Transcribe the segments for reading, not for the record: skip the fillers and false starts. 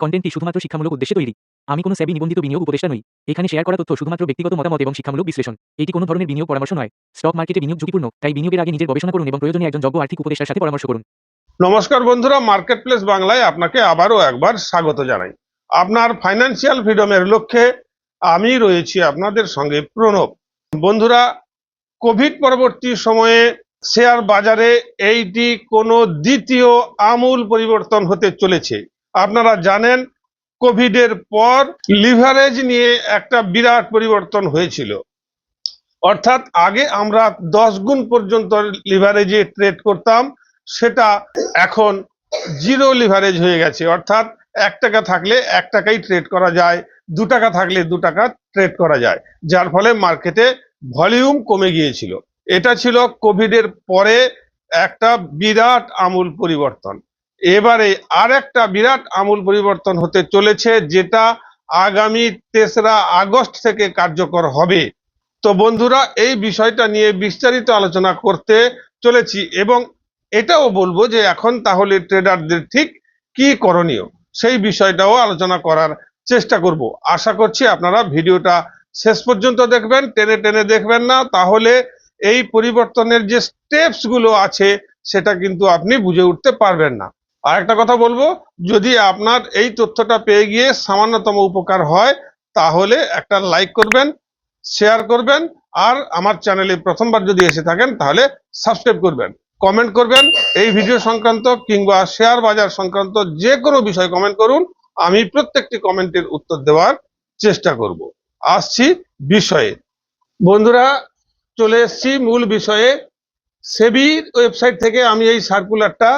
কন্টেন্টটি শুধুমাত্র শিক্ষামূলক উদ্দেশ্যে তৈরি। আমি কোনো সেবি নিবন্ধিত বিনিয়োগ উপদেষ্টা নই। এখানে শেয়ার করা তথ্য শুধুমাত্র ব্যক্তিগত মতামত এবং শিক্ষামূলক বিশ্লেষণ। এটি কোনো ধরনের বিনিয়োগ পরামর্শ নয়। স্টক মার্কেটে বিনিয়োগ ঝুঁকিপূর্ণ, তাই বিনিয়োগের আগে নিজের গবেষণা করুন এবং প্রয়োজনে একজন যোগ্য আর্থিক উপদেষ্টার সাথে পরামর্শ করুন। নমস্কার বন্ধুরা, মার্কেট প্লেস বাংলায় আপনাকে আবারও একবার স্বাগত জানাই। আপনার ফাইন্যান্সিয়াল ফ্রিডমের লক্ষ্যে আমি রয়েছি আপনাদের সঙ্গে প্রণব। বন্ধুরা, কোভিড পরবর্তী সময়ে শেয়ার বাজারে এইটি কোনো দ্বিতীয় আমূল পরিবর্তন হতে চলেছে। আপনারা জানেন, কোভিডের পর লিভারেজ নিয়ে একটা বিরাট পরিবর্তন হয়েছিল। অর্থাৎ আগে আমরা 10 গুণ পর্যন্ত লিভারেজে ট্রেড করতাম, সেটা এখন জিরো লিভারেজ হয়ে গেছে। অর্থাৎ 1 টাকা থাকলে 1 টাকাই ট্রেড করা যায়, 2 টাকা থাকলে 2 টাকা ট্রেড করা যায়, যার ফলে মার্কেটে ভলিউম কমে গিয়েছিল। এটা ছিল কোভিডের পরে একটা বিরাট আমূল পরিবর্তন। এবারে আর একটা বিরাট আমূল পরিবর্তন হতে চলেছে, যেটা আগামী 3রা আগস্ট থেকে কার্যকর হবে। তো বন্ধুরা, এই বিষয়টা নিয়ে বিস্তারিত আলোচনা করতে চলেছি এবং এটাও বলবো যে এখন তাহলে ট্রেডারদের ঠিক কি করণীয়, সেই বিষয়টাও আলোচনা করার চেষ্টা করব। আশা করছি আপনারা ভিডিওটা শেষ পর্যন্ত দেখবেন, টেনে টেনে দেখবেন না, তাহলে এই পরিবর্তনের যে স্টেপস গুলো আছে সেটা কিন্তু আপনি বুঝে উঠতে পারবেন না। আর একটা কথা বলবো, যদি আপনার এই তথ্যটা পেয়ে গিয়ে সামান্যতম উপকার হয় তাহলে একটা লাইক করবেন, শেয়ার করবেন, আর আমার চ্যানেলে প্রথমবার যদি এসে থাকেন তাহলে সাবস্ক্রাইব করবেন, কমেন্ট করবেন। এই ভিডিও সংক্রান্ত কিংবা শেয়ার বাজার সংক্রান্ত যে কোনো বিষয় কমেন্ট করুন, আমি প্রত্যেকটি কমেন্টের উত্তর দেওয়ার চেষ্টা করব। আসছি বিষয়ে। বন্ধুরা, চলে এসেছি মূল বিষয়ে। সেবির ওয়েবসাইট থেকে আমি এই সার্কুলারটা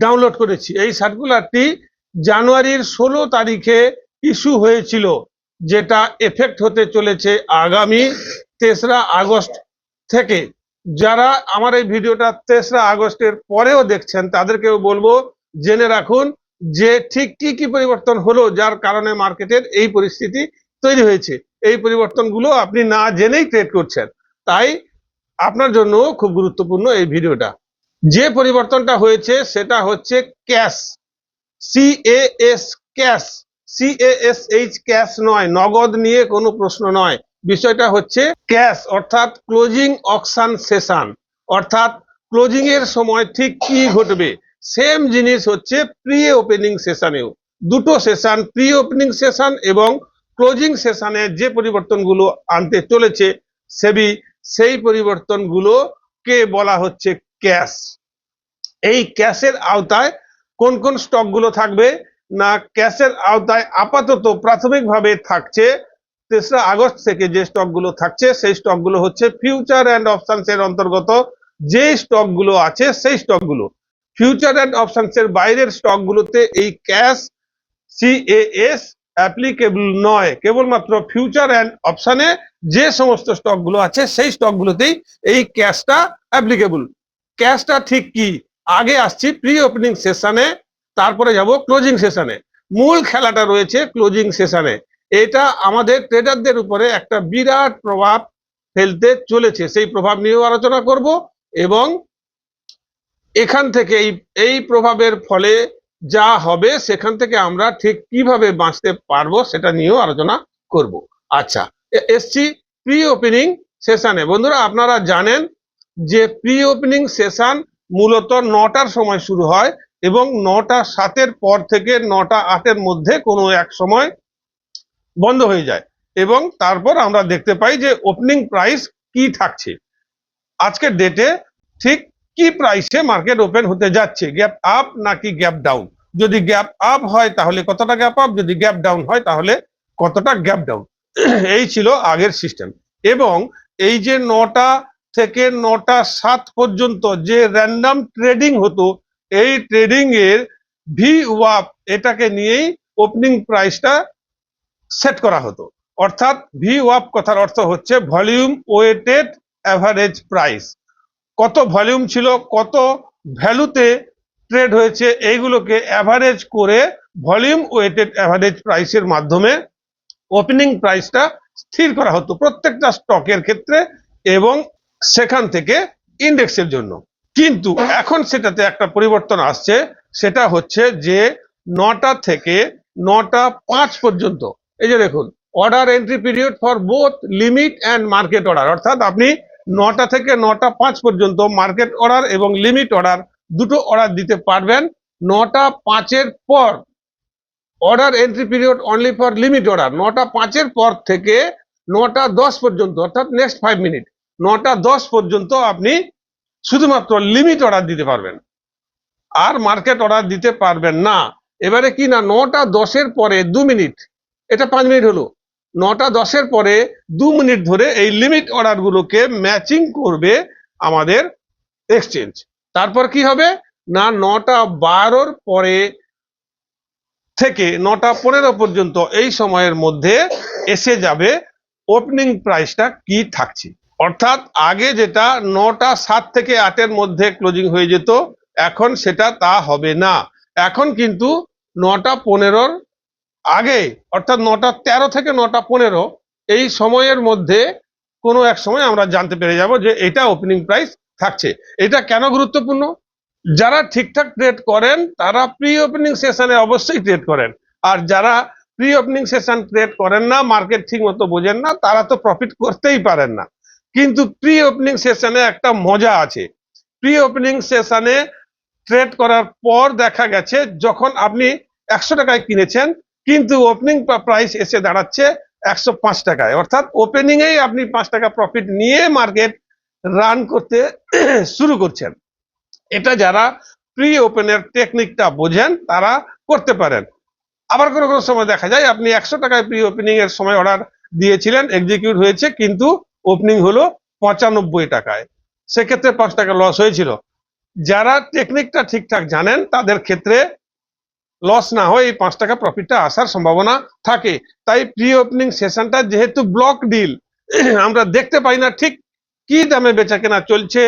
ডাউনলোড করেছি। এই সার্কুলারটি জানুয়ারির 16 তারিখে ইস্যু হয়েছিল, যেটা এফেক্ট হতে চলেছে আগামী 3রা আগস্ট থেকে। যারা আমার এই ভিডিওটা 3রা আগস্টের পরেও দেখছেন তাদেরকেও বলবো, জেনে রাখুন যে ঠিক কি কি পরিবর্তন হলো, যার কারণে মার্কেটের এই পরিস্থিতি তৈরি হয়েছে। এই পরিবর্তনগুলো আপনি না জেনেই ট্রেড করছেন, তাই আপনার জন্য খুব গুরুত্বপূর্ণ এই ভিডিওটা। যে পরিবর্তনটা হয়েছে সেটা হচ্ছে cash, CAS, cash, CASH, cash নয়, নগদ নিয়ে কোনো প্রশ্ন নয়। বিষয়টা হচ্ছে ক্যাশ, অর্থাৎ ক্লোজিং অকশন সেশন, অর্থাৎ ক্লোজিং এর সময় ঠিক কি ঘটবে। সেম জিনিস হচ্ছে প্রি ওপেনিং সেশনেও। দুটো সেশন, প্রি ওপেনিং সেশন এবং ক্লোজিং সেশনে যে পরিবর্তনগুলো আনতে চলেছে সেবি, সেই পরিবর্তনগুলোকে বলা হচ্ছে ক্যাশ। এই ক্যাশের আওতায় কোন কোন স্টকগুলো থাকবে না, ক্যাশের আওতায় আপাতত প্রাথমিকভাবে থাকছে 3রা আগস্ট থেকে যে স্টকগুলো থাকছে সেই স্টকগুলো হচ্ছে ফিউচার অ্যান্ড অপশনস এর অন্তর্গত যে স্টকগুলো আছে সেই স্টকগুলো। ফিউচার অ্যান্ড অপশনস এর বাইরের স্টকগুলোতে এই ক্যাশ CAS অ্যাপ্লিকেবল নয়। কেবলমাত্র ফিউচার অ্যান্ড অপশনে যে সমস্ত স্টকগুলো আছে সেই স্টকগুলোতেই এই ক্যাশটা অ্যাপ্লিকেবল। ক্যাশটা ঠিক কি, আগে আসছি প্রি ওপেনিং সেশনে, তারপরে যাব ক্লোজিং সেশনে। মূল খেলাটা রয়েছে ক্লোজিং সেশনে। এটা আমাদের ট্রেডারদের উপরে একটা বিরাট প্রভাব ফেলতে চলেছে, সেই প্রভাব নিয়েও আলোচনা করব এবং এখান থেকে এই প্রভাবের ফলে যা হবে সেখান থেকে আমরা ঠিক কিভাবে বাঁচতে পারবো সেটা নিয়েও আলোচনা করব। আচ্ছা, এসছি প্রি ওপেনিং সেশনে। বন্ধুরা, আপনারা জানেন যে প্রি ওপেনিং সেশন মূলত 9টার সময় শুরু হয় এবং 9টা 7-এর পর থেকে 9টা 8-এর মধ্যে কোনো এক সময় বন্ধ হয়ে যায় এবং তারপর আমরা দেখতে পাই যে ওপেনিং প্রাইস কি থাকছে। আজকের ডেটে ঠিক কি প্রাইসে মার্কেট ওপেন হতে যাচ্ছে, গ্যাপ আপ নাকি গ্যাপ ডাউন। যদি গ্যাপ আপ হয় তাহলে কতটা গ্যাপ আপ, যদি গ্যাপ ডাউন হয় তাহলে কতটা গ্যাপ ডাউন। এই ছিল আগের সিস্টেম। এবং এই যে 9টা থেকে 9টা 7 পর্যন্ত যে র্যান্ডম ট্রেডিং হতো, এই ট্রেডিং এর VWAP এটাকে নিয়েই ওপেনিং প্রাইসটা সেট করা হতো। অর্থাৎ VWAP কথার অর্থ হচ্ছে ভলিউম ওয়েটেড অ্যাভারেজ প্রাইস। কত ভলিউম ছিল, কত ভ্যালুতে ট্রেড হয়েছে, এইগুলোকে অ্যাভারেজ করে ভলিউম ওয়েটেড অ্যাভারেজ প্রাইসের মাধ্যমে ওপেনিং প্রাইসটা স্থির করা হতো প্রত্যেকটা স্টকের ক্ষেত্রে এবং সেখান থেকে ইন্ডেক্সের জন্য। কিন্তু এখন সেটাতে একটা পরিবর্তন আসছে, সেটা হচ্ছে যে 9টা থেকে 9টা 5 পর্যন্ত। এই যে দেখুন, order entry period for both limit and market order, অর্থাৎ আপনি 9টা থেকে 9টা 5 পর্যন্ত মার্কেট অর্ডার এবং লিমিট অর্ডার দুটো অর্ডার দিতে পারবেন। 9টা 5-এর পর order entry period only for limit order, 9টা 5-এর পর থেকে 9টা 10 পর্যন্ত, অর্থাৎ নেক্সট 5 মিনিট 9টা 10 পর্যন্ত আপনি শুধুমাত্র লিমিট অর্ডার দিতে পারবেন, আর মার্কেট অর্ডার দিতে পারবেন না। এবারে কি না, 9টা 10-এর পরে 2 মিনিট, এটা 5 মিনিট হলো, 9টা 10-এর পরে 2 মিনিট ধরে এই লিমিট অর্ডার গুলোকে ম্যাচিং করবে আমাদের এক্সচেঞ্জ। তারপর কি হবে না, 9টা 12-র পরে থেকে 9টা 15 পর্যন্ত এই সময়ের মধ্যে এসে যাবে ওপেনিং প্রাইসটা কি থাকছে। অর্থাৎ আগে যেটা 9টা 7 থেকে 8-এর মধ্যে ক্লোজিং হয়ে যেত, এখন সেটা তা হবে না। এখন কিন্তু 9টা 15-র আগে, অর্থাৎ 9টা 13 থেকে 9টা 15 এই সময়ের মধ্যে কোনো এক সময় আমরা জানতে পেরে যাব যে এটা ওপেনিং প্রাইস থাকছে। এটা কেন গুরুত্বপূর্ণ? যারা ঠিকঠাক ট্রেড করেন তারা প্রি ওপেনিং সেশনে অবশ্যই ট্রেড করেন, আর যারা প্রি ওপেনিং সেশন ট্রেড করেন না, মার্কেট ঠিক মতো বোঝেন না, তারা তো প্রফিট করতেই পারেন না। কিন্তু প্রি ওপেনিং সেশনে একটা মজা আছে। প্রি ওপেনিং সেশনে ট্রেড করার পর দেখা গেছে যখন আপনি 100 টাকায় কিনেছেন, কিন্তু ওপেনিং প্রাইস এসে দাঁড়াচ্ছে 105 টাকায়, অর্থাৎ ওপেনিং এই আপনি 5 টাকা প্রফিট নিয়ে মার্কেট রান করতে শুরু করছেন। এটা যারা প্রি ওপেনের টেকনিকটা বোঝেন তারা করতে পারেন। আবার কোনো কোনো সময় দেখা যায় আপনি 100 টাকায় প্রি ওপেনিং এর সময় অর্ডার দিয়েছিলেন, এক্সিকিউট হয়েছে, কিন্তু ওপেনিং হলো 95 টাকায়, সেক্ষেত্রে 5 টাকা লস হয়েছিল। যারা টেকনিকটা ঠিকঠাক জানেন তাদের ক্ষেত্রে লস না হয় এই 5 টাকা প্রফিটটা আসার সম্ভাবনা থাকে। তাই প্রি ওপেনিং সেশনটা যেহেতু ব্লক ডিল, আমরা দেখতে পাই না ঠিক কি দামে বেচা কেনা চলছে,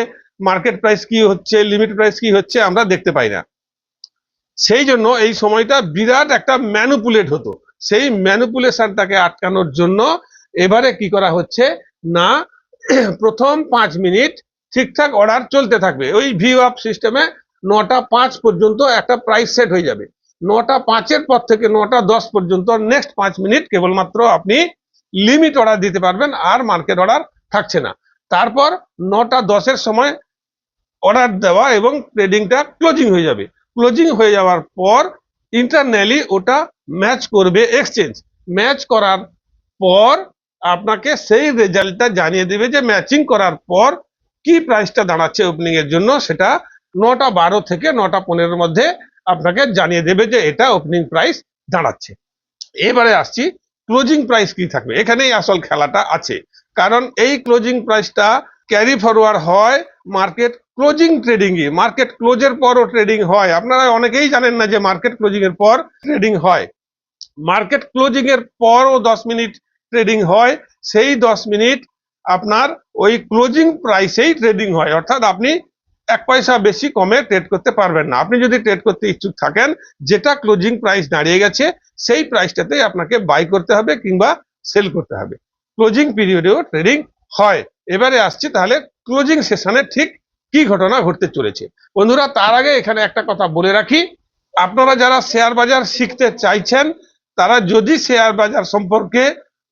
মার্কেট প্রাইস কি হচ্ছে, লিমিট প্রাইস কি হচ্ছে, আমরা দেখতে পাই না। সেই জন্য এই সময়টা বিরাট একটা ম্যানুপুলেট হতো। সেই ম্যানুপুলেশনটাকে আটকানোর জন্য এবারে কি করা হচ্ছে না, প্রথম 5 মিনিট ঠিকঠাক অর্ডার চলতে থাকবে, ওই ভিউ আপ সিস্টেমে 9টা 5 পর্যন্ত একটা প্রাইস সেট হয়ে যাবে। 9টা 5-এর পর থেকে 9টা 10 পর্যন্ত নেক্সট 5 মিনিট কেবলমাত্র আপনি লিমিট অর্ডার দিতে পারবেন, আর মার্কেট অর্ডার থাকছে না। তারপর 9টা 10-এর সময় অর্ডার দেওয়া এবং ট্রেডিংটা ক্লোজিং হয়ে যাবে। ক্লোজিং হয়ে যাওয়ার পর ইন্টারনালি ওটা ম্যাচ করবে এক্সচেঞ্জ। ম্যাচ করার পর আপনাকে সেই রেজাল্টটা জানিয়ে দেবে যে ম্যাচিং করার পর কি প্রাইসটা দাঁড়াচ্ছে ওপেনিং এর জন্য, সেটা 9টা 12 থেকে 9টা 15-এর মধ্যে আপনাকে জানিয়ে দেবে যে এটা ওপেনিং প্রাইস দাঁড়াচ্ছে। এবারে আসছি ক্লোজিং প্রাইস কি থাকবে, এখানেই আসল খেলাটা আছে। কারণ এই ক্লোজিং প্রাইসটা ক্যারি ফরওয়ার্ড হয় মার্কেট ক্লোজিং ট্রেডিং এ, মার্কেট ক্লোজের পরও ট্রেডিং হয়। আপনারা অনেকেই জানেন না যে মার্কেট ক্লোজিং এর পর ট্রেডিং হয়। মার্কেট ক্লোজিং এর পরও 10 মিনিট ট্রেডিং হয়, সেই 10 মিনিট আপনার ওই ক্লোজিং প্রাইসেই ট্রেডিং হয়, অর্থাৎ আপনি 1 পয়সা বেশি কমে ট্রেড করতে পারবেন না। আপনি যদি ট্রেড করতে ইচ্ছুক থাকেন, যেটা ক্লোজিং প্রাইস দাঁড়িয়ে গেছে সেই প্রাইসটাতেই আপনাকে বাই করতে হবে কিংবা সেল করতে হবে। ক্লোজিং পিরিয়ডেও ট্রেডিং হয়। এবারে আসছি তাহলে ক্লোজিং সেশনে ঠিক কি ঘটনা ঘটতে চলেছে। বন্ধুরা, তার আগে এখানে একটা কথা বলে রাখি, আপনারা যারা শেয়ার বাজার শিখতে চাইছেন, তারা যদি শেয়ার বাজার সম্পর্কে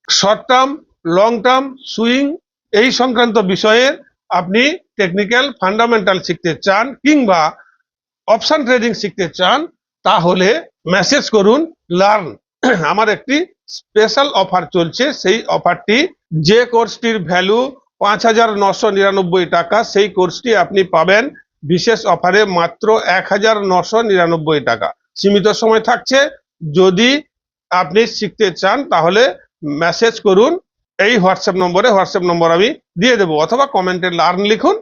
short term, long term, swing এই সংক্রান্ত বিষয়ে আপনি টেকনিক্যাল ফান্ডামেন্টাল শিখতে চান কিংবা অপশন ট্রেডিং শিখতে চান, তাহলে মেসেজ করুন লার্ন। আমার একটি স্পেশাল অফার চলছে, সেই অফারটি, যে কোর্সটির ভ্যালু 5,999 টাকা, সেই কোর্সটি আপনি পাবেন বিশেষ অফারে মাত্র 1,999 টাকা। সীমিত সময় থাকছে, যদি আপনি শিখতে চান তাহলে মেসেজ করুন এই হোয়াটসঅ্যাপ নম্বরে, হোয়াটসঅ্যাপ নম্বর আমি দিয়ে দেবো, অথবা কমেন্টে লার্ন লিখুন,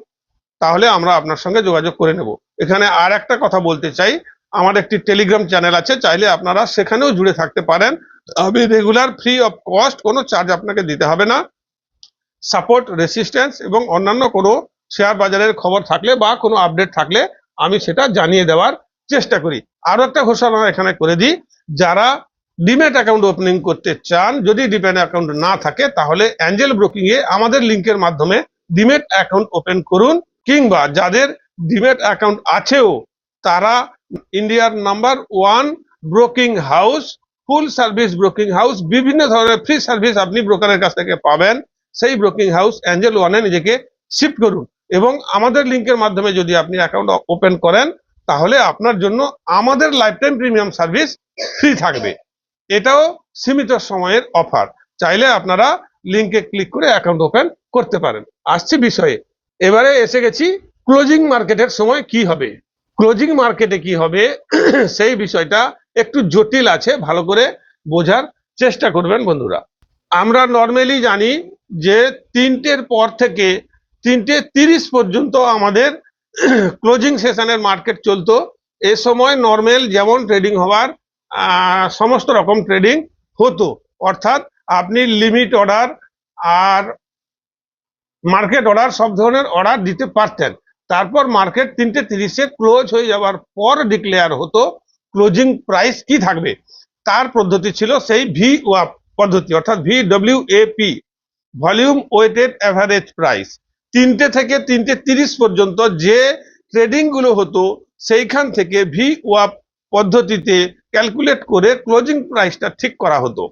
তাহলে আমরা আপনার সঙ্গে যোগাযোগ করে নেব। এখানে আর একটা কথা বলতে চাই, আমার একটি টেলিগ্রাম চ্যানেল আছে, চাইলে আপনারা সেখানেও জুড়ে থাকতে পারেন। আমি রেগুলার ফ্রি অফ কস্ট, কোনো চার্জ আপনাকে দিতে হবে না, সাপোর্ট, রেসিস্ট্যান্স এবং অন্যান্য কোনো শেয়ার বাজারের খবর থাকলে বা কোনো আপডেট থাকলে আমি সেটা জানিয়ে দেওয়ার চেষ্টা করি। আরো একটা ঘোষণা এখানে করে দিই, যারা ডিম্যাট অ্যাকাউন্ট ওপেনিং করতে চান, যদি ডিম্যাট অ্যাকাউন্ট না থাকে তাহলে অ্যাঞ্জেল ব্রোকিং এ আমাদের লিংকের মাধ্যমে ডিম্যাট অ্যাকাউন্ট ওপেন করুন, কিংবা যাদের ডিম্যাট অ্যাকাউন্ট আছেও তারা ইন্ডিয়ার number 1 broking house full service broking house, বিভিন্ন ধরনের ফ্রি সার্ভিস আপনি ব্রোকারের কাছ থেকে পাবেন। সেই ব্রোকিং হাউস অ্যাঞ্জেল ওয়ানে নিজেকে শিফট করুন এবং আমাদের লিংকের মাধ্যমে যদি আপনি অ্যাকাউন্ট ওপেন করেন তাহলে আপনার জন্য আমাদের life time premium service free থাকবে। এটাও সীমিত সময়ের অফার, চাইলে আপনারা লিংকে ক্লিক করে অ্যাকাউন্ট ওপেন করতে পারেন। আসছি বিষয়ে, এবারে এসে গেছি ক্লোজিং মার্কেটের সময় কি হবে। ক্লোজিং মার্কেটে কি হবে সেই বিষয়টা একটু জটিল আছে, ভালো করে বোঝার চেষ্টা করবেন বন্ধুরা। আমরা নর্মালি জানি যে 3টের পর থেকে 3:30 পর্যন্ত আমাদের ক্লোজিং সেশনের মার্কেট চলতো। এ সময় নর্মাল যেমন ট্রেডিং হওয়ার সমস্ত রকম ট্রেডিং হতো, অর্থাৎ আপনি লিমিট অর্ডার আর মার্কেট অর্ডার সব ধরনের অর্ডার দিতে পারতেন। তারপর মার্কেট 3:30-এ ক্লোজ হয়ে যাওয়ার পর ডিক্লেয়ার হতো ক্লোজিং প্রাইস কি থাকবে। তার পদ্ধতি ছিল সেই VWAP পদ্ধতি, অর্থাৎ VWAP, volume weighted average price. 3টে থেকে 3:30 পর্যন্ত যে ট্রেডিং গুলো হতো সেইখান থেকে VWAP পদ্ধতিতে ক্যালকুলেট করে ক্লোজিং প্রাইসটা ঠিক করা হতো।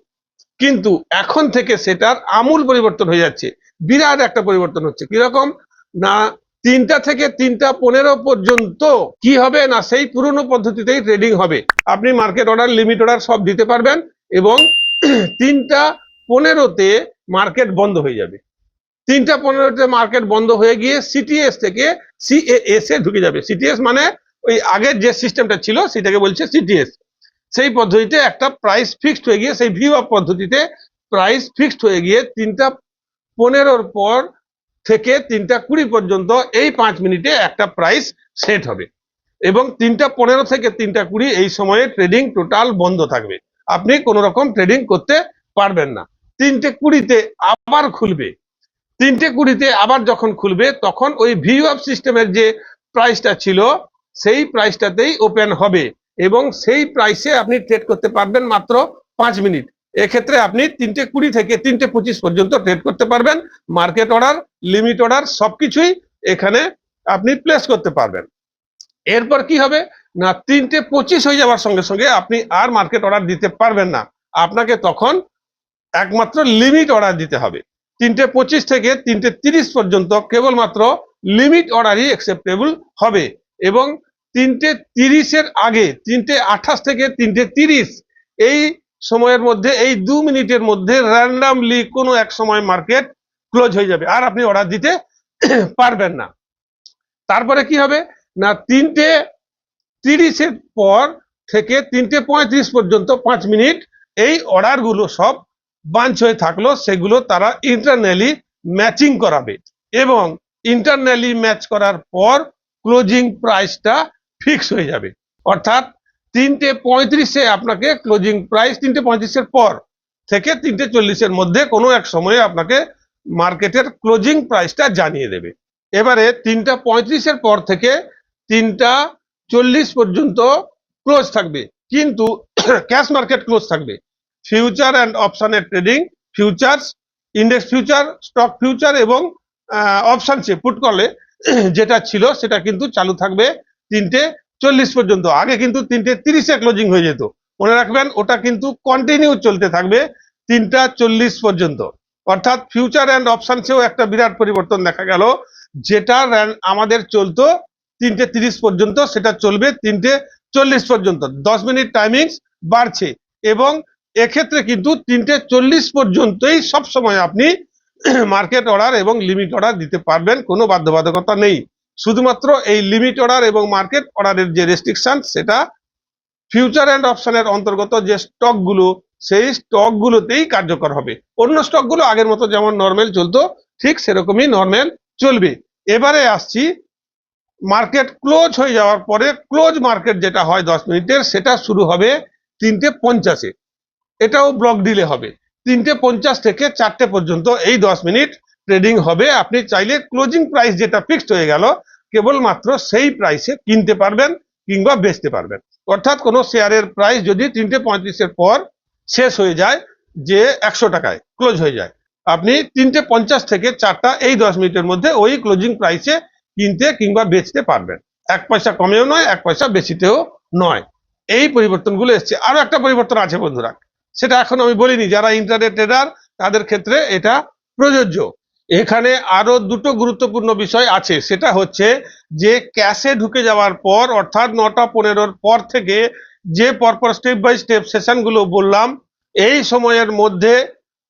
কিন্তু এখন থেকে সেটার আমূল পরিবর্তন হয়ে যাচ্ছে, বিরাট একটা পরিবর্তন হচ্ছে। কিরকম না, 3টা থেকে 3:15 পর্যন্ত কি হবে না, সেই পুরনো পদ্ধতিতেই ট্রেডিং হবে। আপনি মার্কেট অর্ডার, লিমিট অর্ডার সব দিতে পারবেন এবং 3:15-তে মার্কেট বন্ধ হয়ে যাবে। 3:15-তে মার্কেট বন্ধ হয়ে গিয়ে সিটিএস থেকে CAS এ ঢুকে যাবে। সিটিএস মানে ওই আগের যে সিস্টেমটা ছিল সেটাকে বলছে সিটিএস। সেই পদ্ধতিতে একটা প্রাইস ফিক্সড হয়ে গিয়ে, সেই VWAP পদ্ধতিতে প্রাইস ফিক্সড হয়ে গিয়ে 3:15 পর থেকে 3:20 পর্যন্ত এই 5 মিনিটে একটা প্রাইস সেট হবে এবং 3:15 থেকে 3:20 এই সময়ে ট্রেডিং টোটাল বন্ধ থাকবে। আপনি কোনো রকম ট্রেডিং করতে পারবেন না। 3:20-তে আবার খুলবে। 3:20-তে আবার যখন খুলবে তখন ওই VWAP সিস্টেমের যে প্রাইসটা ছিল সেই প্রাইসটাতেই ওপেন হবে এবং সেই প্রাইসে আপনি ট্রেড করতে পারবেন মাত্র 5 মিনিট। এক্ষেত্রে আপনি 3:20 থেকে 3:25 পর্যন্ত ট্রেড করতে পারবেন। মার্কেট অর্ডার, লিমিট অর্ডার সবকিছুই এখানে আপনি প্লেস করতে পারবেন। এরপর কি হবে না, 3:25 হয়ে যাওয়ার সঙ্গে সঙ্গে আপনি আর মার্কেট অর্ডার দিতে পারবেন না, আপনাকে তখন একমাত্র লিমিট অর্ডার দিতে হবে। 3:25 থেকে 3:30 পর্যন্ত কেবলমাত্র লিমিট অর্ডারই অ্যাকসেপ্টেবল হবে এবং 3:30-এর আগে 3:28 থেকে 3:30 এই সময়ের মধ্যে, এই 2 মিনিটের মধ্যে র্যান্ডামলি কোনো এক সময় মার্কেট ক্লোজ হয়ে যাবে, আর আপনি অর্ডার দিতে পারবেন না। তারপরে কি হবে না, 3:30-এর পর থেকে 3:35 পর্যন্ত 5 মিনিট এই অর্ডারগুলো সব বাঞ্চ হয়ে থাকলো, সেগুলো তারা ইন্টারনালি ম্যাচিং করাবে এবং ইন্টারনালি ম্যাচ করার পর ক্লোজিং প্রাইসটা ফিক্স হয়ে যাবে। অর্থাৎ 3:35-এ আপনাকে ক্লোজিং প্রাইস, 3:35-এর পর থেকে 3:40-এর মধ্যে কোনো এক সময়ে আপনাকে মার্কেটের ক্লোজিং প্রাইসটা জানিয়ে দেবে। এবারে 3:35-এর পর থেকে 3:40 পর্যন্ত ক্লোজ থাকবে, কিন্তু ক্যাশ মার্কেট ক্লোজ থাকবে। ফিউচার অ্যান্ড অপশনের trading, futures, index future, stock future এবং অপশনসে পুট কলে যেটা ছিল সেটা কিন্তু চালু থাকবে 3:40 পর্যন্ত। আগে কিন্তু 3:30-এ ক্লোজিং হয়ে যেত, মনে রাখবেন ওটা কিন্তু কন্টিনিউ চলতে থাকবে 3:40 পর্যন্ত। অর্থাৎ ফিউচার অ্যান্ড অপশনসেও একটা বিরাট পরিবর্তন দেখা গেল। যেটা আমাদের চলতো 3:30 পর্যন্ত সেটা চলবে 3:40 পর্যন্ত। 10 মিনিট টাইমিংস বাড়ছে এবং এক্ষেত্রে কিন্তু 3:40 পর্যন্তই সবসময় আপনি মার্কেট অর্ডার এবং লিমিট অর্ডার দিতে পারবেন, কোনো বাধ্যবাধকতা নেই। শুধুমাত্র এই লিমিট অর্ডার এবং মার্কেট অর্ডারের যে রেস্ট্রিকশন সেটা ফিউচার অ্যান্ড অপশনের অন্তর্গত যে স্টকগুলো সেই স্টকগুলোতেই কার্যকর হবে। অন্য স্টকগুলো আগের মতো যেমন নর্মাল চলতো ঠিক সেরকমই নর্মাল চলবে। এবারে আসছি মার্কেট ক্লোজ হয়ে যাওয়ার পরে, ক্লোজ মার্কেট যেটা হয় 10 মিনিটের, সেটা শুরু হবে 3:50-এ। এটাও ব্লক ডিলে হবে। 3:50 থেকে 4টে পর্যন্ত এই 10 মিনিট ট্রেডিং হবে। আপনি চাইলে ক্লোজিং প্রাইস যেটা ফিক্সড হয়ে গেল কেবলমাত্র সেই প্রাইসে কিনতে পারবেন কিংবা বেচতে পারবেন। অর্থাৎ কোনো শেয়ারের প্রাইস যদি 3:35-এর পর শেষ হয়ে যায়, যে 100 টাকায় ক্লোজ হয়ে যায়, আপনি 3:50 থেকে 4টা এই 10 মিনিটের মধ্যে ওই ক্লোজিং প্রাইসে কিনতে কিংবা বেচতে পারবেন। 1 পয়সা কমেও নয়, 1 পয়সা বেশিতেও নয়। এই পরিবর্তনগুলো এসছে। আরো একটা পরিবর্তন আছে বন্ধুরা, সেটা এখন আমি বলিনি, যারা ইন্ট্রাডে ট্রেডার তাদের ক্ষেত্রে এটা প্রযোজ্য। এখানে আরো দুটো গুরুত্বপূর্ণ বিষয় আছে, সেটা হচ্ছে যে ক্যাশে ঢুকে যাওয়ার পর অর্থাৎ 9:15 পর থেকে যে পরপর স্টেপ বাই স্টেপ সেশনগুলো বললাম, এই সময়ের মধ্যে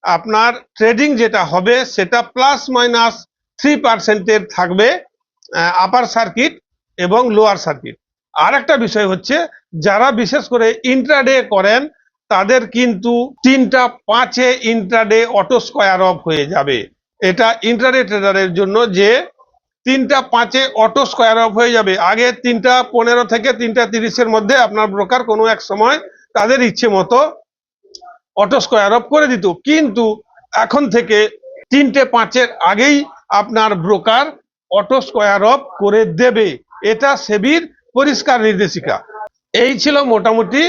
আপনার ট্রেডিং যেটা হবে সেটা ±3% থাকবে আপার সার্কিট এবং লোয়ার সার্কিট। আর একটা বিষয় হচ্ছে, যারা বিশেষ করে ইন্ট্রাডে করেন তাদের কিন্তু 3টা 5-এ ইন্ট্রাডে অটো স্কোয়ার অফ হয়ে যাবে। এটা ইন্ট্রাডে ট্রেডারের জন্য যে 3টা 5-এ অটো স্কোয়ার অফ হয়ে যাবে। আগে 3টা 15 থেকে 3টা 30-এর মধ্যে আপনার ব্রোকার কোনো এক সময় তাদের ইচ্ছে মতো অটো স্কোয়ার অফ করে দিত, কিন্তু এখন থেকে 3টে 5-এর আগেই আপনার ব্রোকার অটো স্কোয়ার অফ করে দেবে। এটা সেবির পরিষ্কার নির্দেশিকা। এই ছিল মোটামুটি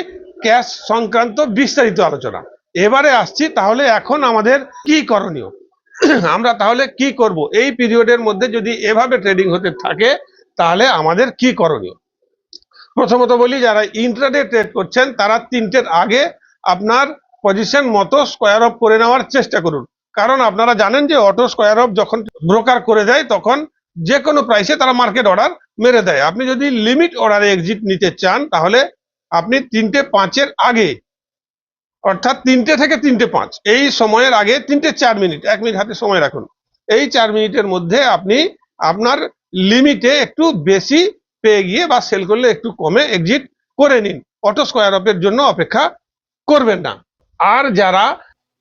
ক্যাশ সংক্রান্ত বিস্তারিত আলোচনা। এবারে আসছি তাহলে এখন আমাদের কি করণীয়। আমরা তাহলে কি করব এই পিরিয়ডের মধ্যে যদি এভাবে ট্রেডিং হতে থাকে, তাহলে আমাদের কি করণীয়। প্রথমত বলি, যারা ইন্ট্রাডে ট্রেড করছেন তারা 3টের আগে আপনার পজিশন মতো স্কোয়ার অফ করে নেওয়ার চেষ্টা করুন। কারণ আপনারা জানেন যে অটো স্কোয়ার অফ যখন ব্রোকার করে দেয় তখন যে কোনো প্রাইসে তারা মার্কেট অর্ডার মেরে দেয়। আপনি যদি লিমিট অর্ডারে এক্সিট নিতে চান তাহলে আপনি 3টে 5-এর আগে অর্থাৎ 3টে থেকে 3টে 5 এই সময়ের আগে 3টে 4 মিনিট 1 মিনিট হাতে সময় রাখুন। এই 4 মিনিটের মধ্যে আপনি আপনার লিমিটে একটু বেশি পেয়ে গিয়ে বা সেল করলে একটু কমে এক্সিট করে নিন। অটো স্কোয়ার অফের জন্য অপেক্ষা করবেন না। আর যারা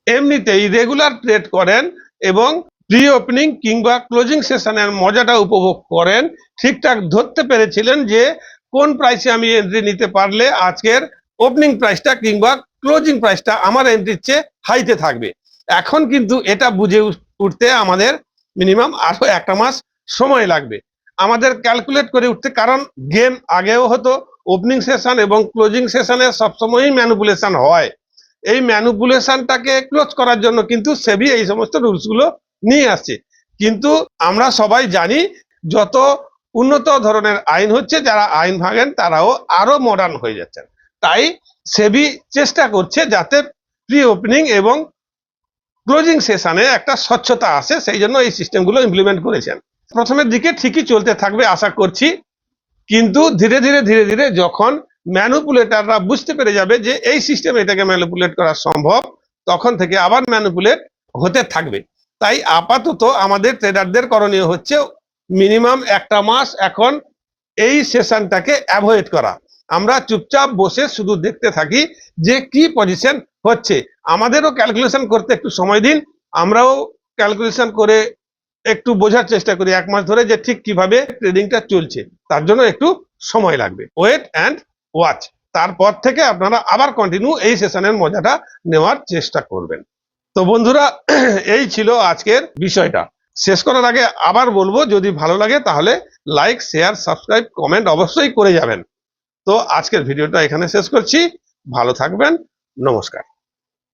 এমনিতেই রেগুলার ট্রেড করেন এবং প্রি ওপেনিং কিংবা ক্লোজিং সেশনের মজাটা উপভোগ করেন, ঠিকঠাক ধরতে পেরেছিলেন যে কোন প্রাইসে আমি এন্ট্রি নিতে পারলে আজকের ওপেনিং প্রাইসটা কিংবা ক্লোজিং প্রাইসটা আমার এন্ট্রির চেয়ে হাইতে থাকবে। এখন কিন্তু এটা বুঝে উঠতে আমাদের মিনিমাম আরো 1টা মাস সময় লাগবে আমাদের ক্যালকুলেট করে উঠতে। কারণ গেম আগেও হতো, ওপেনিং সেশন এবং ক্লোজিং সেশনে সবসময়ই ম্যানিপুলেশন হয়। এই ম্যানিপুলেশনটাকে ক্লোজ করার জন্য কিন্তু সেবি এই সমস্ত রুলসগুলো নিয়ে আসছে। কিন্তু আমরা সবাই জানি যত উন্নত ধরনের আইন হচ্ছে, যারা আইন ভাঙেন তারাও আরো মডার্ন হয়ে যাচ্ছেন। তাই সেবি চেষ্টা করছে যাতে প্রি ওপেনিং এবং ক্লোজিং সেশনে একটা স্বচ্ছতা আসে, সেই জন্য এই সিস্টেমগুলো ইমপ্লিমেন্ট করেছেন। প্রথমের দিকে ঠিকই চলতে থাকবে আশা করছি, কিন্তু ধীরে ধীরে যখন ম্যানিপুলেটররা বুঝতে পেরে যাবে যে এই সিস্টেম এটাকে ম্যানিপুলেট করা সম্ভব, তখন থেকে আবার ম্যানিপুলেট হতে থাকবে। তাই আপাতত আমাদের ট্রেডারদের করণীয় হচ্ছে মিনিমাম 1টা মাস এখন এই সেশনটাকে অ্যাভয়েড করা। আমরা চুপচাপ বসে শুধু দেখতে থাকি যে কি পজিশন হচ্ছে। আমাদেরও ক্যালকুলেশন করতে একটু সময় দিন, আমরাও ক্যালকুলেশন করে একটু বোঝার চেষ্টা করি 1 মাস ধরে যে ঠিক কিভাবে ট্রেডিংটা চলছে। তার জন্য একটু সময় লাগবে, ওয়েট অ্যান্ড ওয়াচ। তারপর থেকে আপনারা আবার কন্টিনিউ এই সেশনের মজাটা নেওয়ার চেষ্টা করবেন। তো বন্ধুরা, এই ছিল আজকের বিষয়টা। শেষ করার আগে আবার বলবো, যদি ভালো লাগে তাহলে লাইক, শেয়ার, সাবস্ক্রাইব, কমেন্ট অবশ্যই করে যাবেন। তো আজকের ভিডিওটা এখানে শেষ করছি। ভালো থাকবেন, নমস্কার।